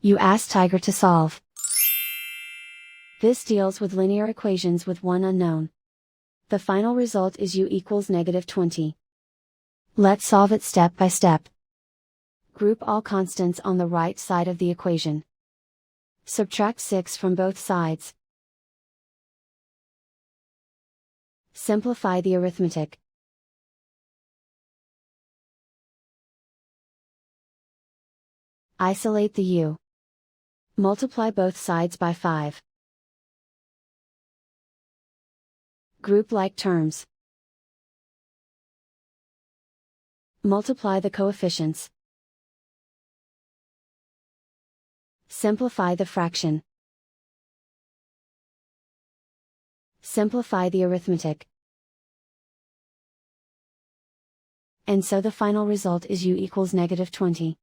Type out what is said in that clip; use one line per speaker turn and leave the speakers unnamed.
You ask Tiger to solve. This deals with linear equations with one unknown. The final result is u equals -20. Let's solve it step by step. Group all constants on the right side of the equation. Subtract 6 from both sides. Simplify the arithmetic. Isolate the u. Multiply both sides by 5. Group like terms. Multiply the coefficients. Simplify the fraction. Simplify the arithmetic. And so the final result is u equals -20.